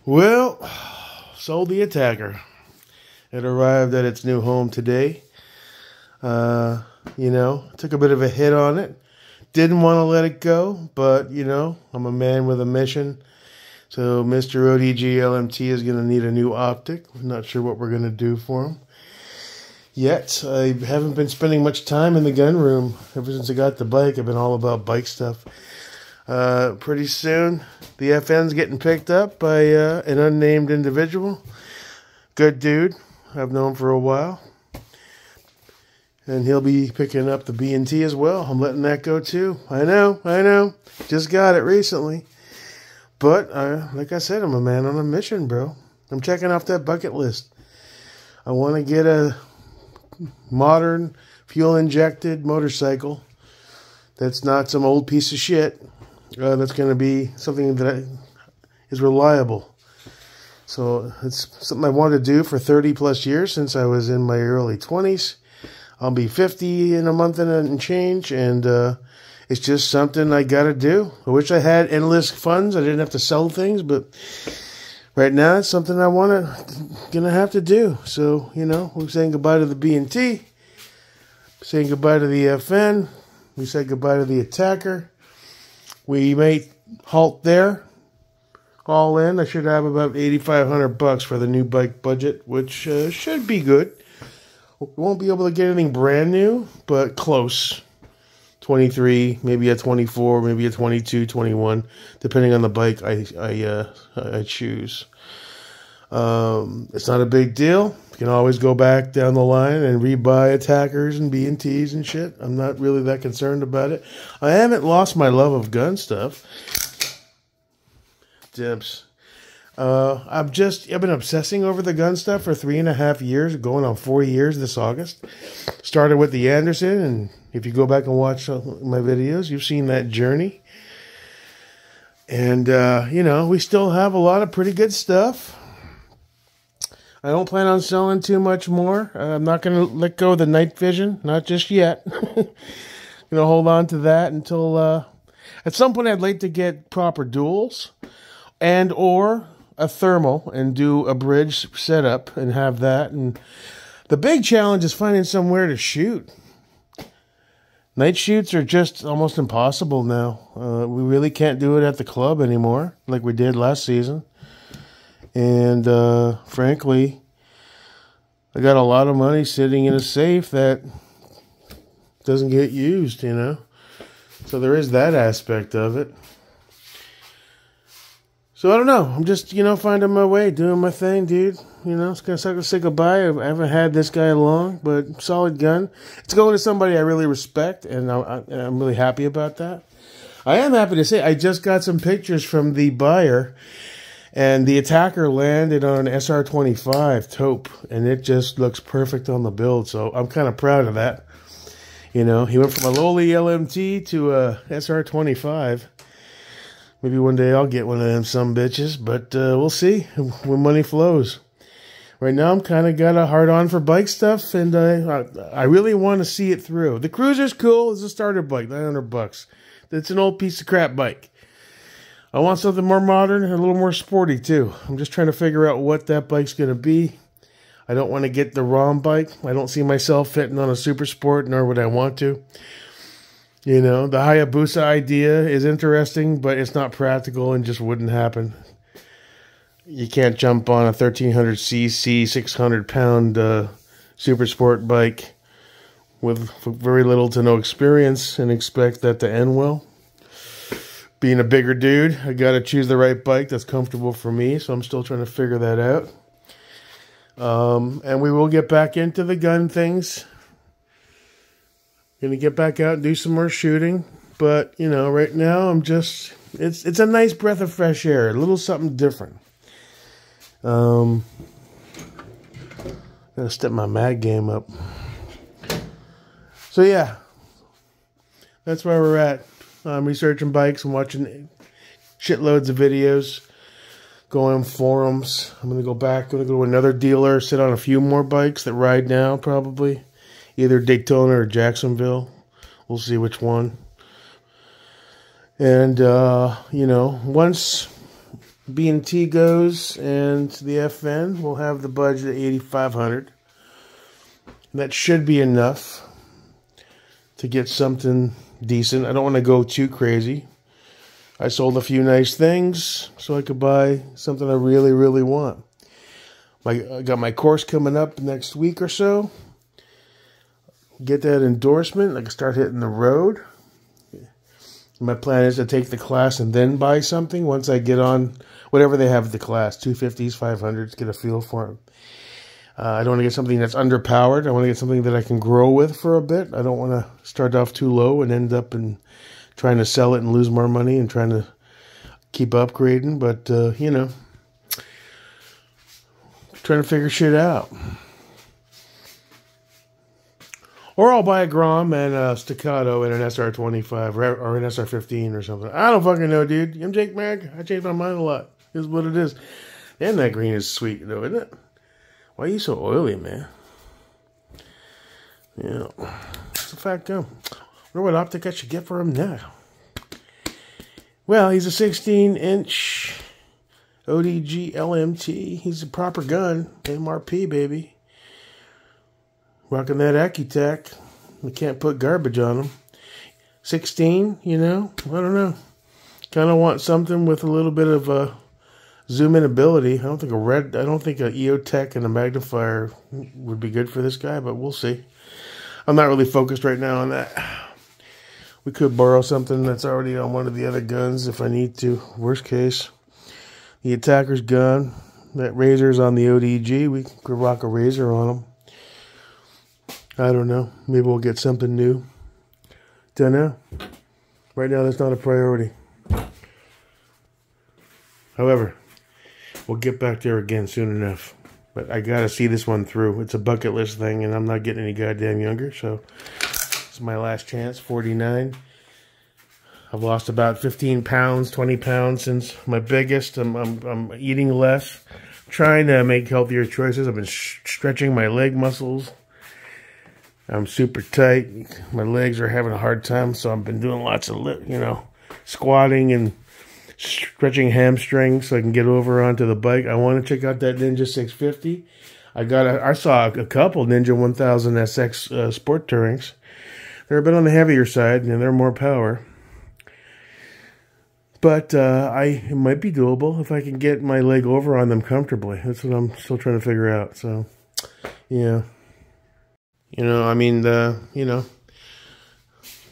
Well, sold the Attacker. It arrived at its new home today. Took a bit of a hit on it. Didn't want to let it go, but, I'm a man with a mission. So Mr. ODG LMT is going to need a new optic. I'm not sure what we're going to do for him yet. I haven't been spending much time in the gun room. Ever since I got the bike, I've been all about bike stuff. Pretty soon, the FN's getting picked up by an unnamed individual. Good dude. I've known for a while. And he'll be picking up the B&T as well. I'm letting that go too. I know. Just got it recently. But, like I said, I'm a man on a mission, bro. I'm checking off that bucket list. I want to get a modern, fuel-injected motorcycle that's not some old piece of shit. That's going to be something that is reliable. So it's something I wanted to do for 30 plus years since I was in my early 20s. I'll be 50 in a month and change, and it's just something I got to do. I wish I had endless funds. I didn't have to sell things, but right now it's something gonna have to do. So, we're saying goodbye to the B&T, saying goodbye to the FN, we said goodbye to the Attacker. We may halt there. All in, I should have about $8,500 for the new bike budget, which should be good. We won't be able to get anything brand new, but close. 23, maybe a 24, maybe a 22, 21, depending on the bike I choose. It's not a big deal. You can always go back down the line and rebuy Attackers and B&Ts and shit. I'm not really that concerned about it. I haven't lost my love of gun stuff. Dimps. I've been obsessing over the gun stuff for 3.5 years, going on 4 years this August. Started with the Anderson, and if you go back and watch my videos, you've seen that journey. And, we still have a lot of pretty good stuff. I don't plan on selling too much more. I'm not going to let go of the night vision, not just yet. Going to hold on to that until, at some point I'd like to get proper duals and or a thermal and do a bridge setup and have that. And the big challenge is finding somewhere to shoot. Night shoots are just almost impossible now. We really can't do it at the club anymore like we did last season. And frankly, I got a lot of money sitting in a safe that doesn't get used, So there is that aspect of it. So I don't know. I'm just, finding my way, doing my thing, dude. It's going to say goodbye. I haven't had this guy long, but solid gun. It's going to somebody I really respect, and I'm really happy about that. I am happy to say I just got some pictures from the buyer, and the Attacker landed on an SR25 taupe, and it just looks perfect on the build. So I'm kind of proud of that. He went from a lowly LMT to a SR25. Maybe one day I'll get one of them some bitches, but we'll see when money flows. Right now I'm kind of got a hard on for bike stuff, and I really want to see it through. The Cruiser's cool. It's a starter bike, $900. It's an old piece of crap bike. I want something more modern and a little more sporty too. I'm just trying to figure out what that bike's going to be. I don't want to get the ROM bike. I don't see myself fitting on a Super Sport, nor would I want to. The Hayabusa idea is interesting, but it's not practical and just wouldn't happen. You can't jump on a 1300cc, 600-pound Super Sport bike with very little to no experience and expect that to end well. Being a bigger dude, I got to choose the right bike that's comfortable for me, so I'm still trying to figure that out. And we will get back into the gun things. Gonna get back out and do some more shooting. But, right now I'm just... It's a nice breath of fresh air. A little something different. Gotta step my mag game up. So, yeah. That's where we're at. I'm researching bikes and watching shitloads of videos. Going on forums. I'm gonna go back. Gonna go to another dealer. Sit on a few more bikes that ride now, probably. Either Daytona or Jacksonville. We'll see which one. And, once B&T goes and the FN, we'll have the budget at $8,500. That should be enough to get something decent. I don't want to go too crazy. I sold a few nice things so I could buy something I really, really want. I got my course coming up next week or so. Get that endorsement. I can start hitting the road. My plan is to take the class and then buy something once I get on whatever they have at the class, 250s, 500s, get a feel for it. I don't want to get something that's underpowered. I want to get something that I can grow with for a bit. I don't want to start off too low and end up in trying to sell it and lose more money and trying to keep upgrading. But, you know, trying to figure shit out. Or I'll buy a Grom and a Staccato and an SR25 or an SR15 or something. I don't fucking know, dude. I'm Jake Mag. I change my mind a lot. This is what it is. And that green is sweet, though, isn't it? Why are you so oily, man? Yeah. It's a fact, though. I wonder what optic I should get for him now. Well, he's a 16-inch ODG LMT. He's a proper gun. MRP, baby. Rocking that Accutech. We can't put garbage on him. 16, you know? I don't know. Kind of want something with a little bit of zoom in ability. I don't think a EOTech and a magnifier would be good for this guy, but we'll see. I'm not really focused right now on that. We could borrow something that's already on one of the other guns if I need to. Worst case. The attacker's gun. That Razor's on the ODG. We could rock a Razor on him. I don't know. Maybe we'll get something new. Don't know. Right now, that's not a priority. However, we'll get back there again soon enough. But I gotta see this one through. It's a bucket list thing, and I'm not getting any goddamn younger, so this is my last chance. 49. I've lost about 15 pounds, 20 pounds since my biggest. I'm eating less, trying to make healthier choices. I've been stretching my leg muscles. I'm super tight. My legs are having a hard time, so I've been doing lots of, squatting and stretching hamstrings so I can get over onto the bike. I want to check out that Ninja 650. I saw a couple Ninja 1000 SX Sport Tourings. They're a bit on the heavier side, and they're more power. But it might be doable if I can get my leg over on them comfortably. That's what I'm still trying to figure out. So, yeah. The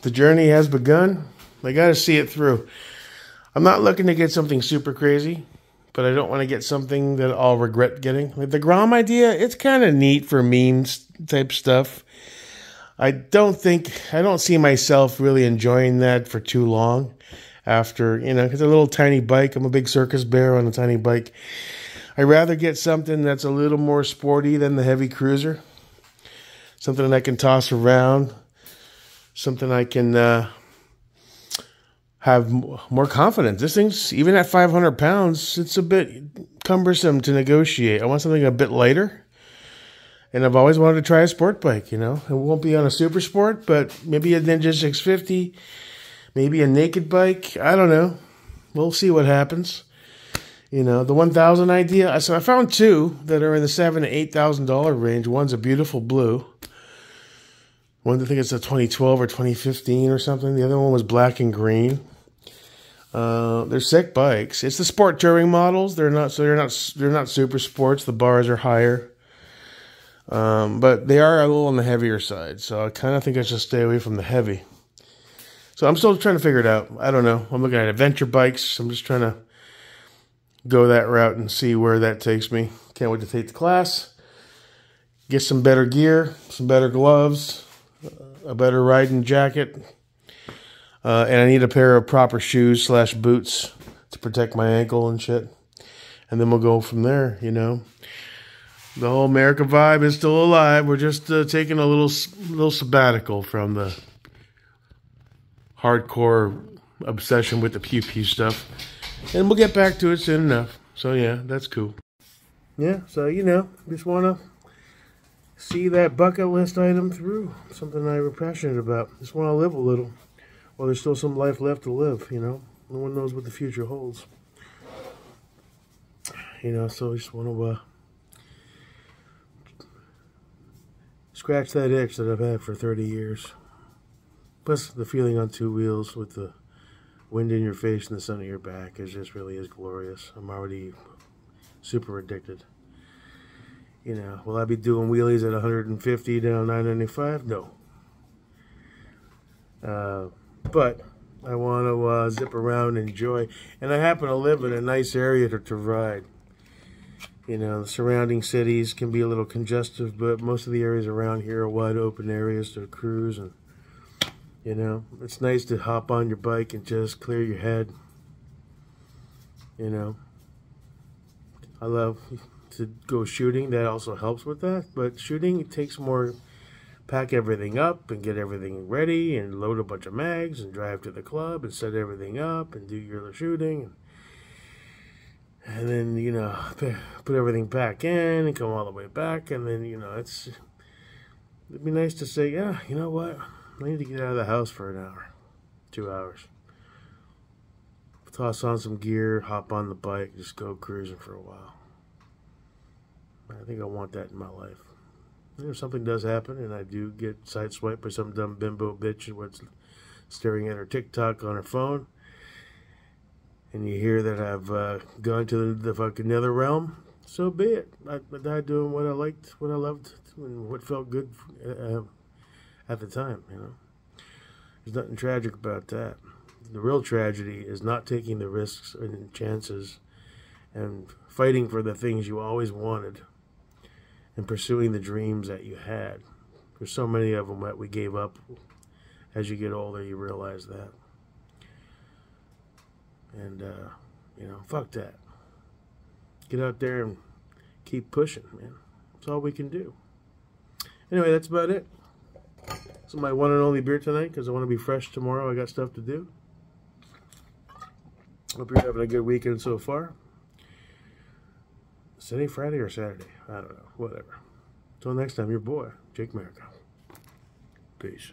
journey has begun. I got to see it through. I'm not looking to get something super crazy, but I don't want to get something that I'll regret getting. Like the Grom idea, it's kind of neat for memes type stuff. I don't see myself really enjoying that for too long after, because a little tiny bike. I'm a big circus bear on a tiny bike. I'd rather get something that's a little more sporty than the heavy cruiser. Something I can toss around. Something I can have more confidence. This thing's, even at 500 pounds, it's a bit cumbersome to negotiate. I want something a bit lighter. And I've always wanted to try a sport bike, It won't be on a super sport, but maybe a Ninja 650. Maybe a naked bike. I don't know. We'll see what happens. The 1000 idea. So I found two that are in the $7,000 to $8,000 range. One's a beautiful blue. One, I think it's a 2012 or 2015 or something. The other one was black and green. They're sick bikes. It's the sport touring models. They're not super sports. The bars are higher. But they are a little on the heavier side. So I kind of think I should stay away from the heavy. So I'm still trying to figure it out. I don't know. I'm looking at adventure bikes. I'm just trying to go that route and see where that takes me. Can't wait to take the class. Get some better gear, some better gloves, a better riding jacket. And I need a pair of proper shoes / boots to protect my ankle and shit. And then we'll go from there, The whole America vibe is still alive. We're just taking a little sabbatical from the hardcore obsession with the pew-pew stuff. And we'll get back to it soon enough. So, yeah, that's cool. Yeah, so, just want to see that bucket list item through. Something I'm passionate about. Just want to live a little. Well, there's still some life left to live, No one knows what the future holds. you know, so I just want to scratch that itch that I've had for 30 years. Plus, the feeling on two wheels with the wind in your face and the sun at your back really is glorious. I'm already super addicted. You know, will I be doing wheelies at 150 down 995? No. But I want to zip around and enjoy. And I happen to live in a nice area to ride. You know, the surrounding cities can be a little congestive, but most of the areas around here are wide open areas to cruise. And, you know, it's nice to hop on your bike and just clear your head. You know, I love to go shooting. That also helps with that. But shooting, it takes more, pack everything up and get everything ready and load a bunch of mags and drive to the club and set everything up and do your shooting. And then, you know, put everything back in and come all the way back. And then, you know, it'd be nice to say, yeah, you know what? I need to get out of the house for an hour, 2 hours. Toss on some gear, hop on the bike, just go cruising for a while. I think I want that in my life. You know, if something does happen and I do get sideswiped by some dumb bimbo bitch who's staring at her TikTok on her phone, and you hear that I've gone to the fucking nether realm, so be it. I died doing what I liked, what I loved, and what felt good at the time, you know. There's nothing tragic about that. The real tragedy is not taking the risks and chances and fighting for the things you always wanted and pursuing the dreams that you had. There's so many of them that we gave up. As you get older, you realize that. And, you know, fuck that. Get out there and keep pushing, man. That's all we can do. Anyway, that's about it. This is my one and only beer tonight because I want to be fresh tomorrow. I got stuff to do. Hope you're having a good weekend so far. Is today Friday or Saturday? I don't know. Whatever. Until next time, your boy, Jake Merico. Peace.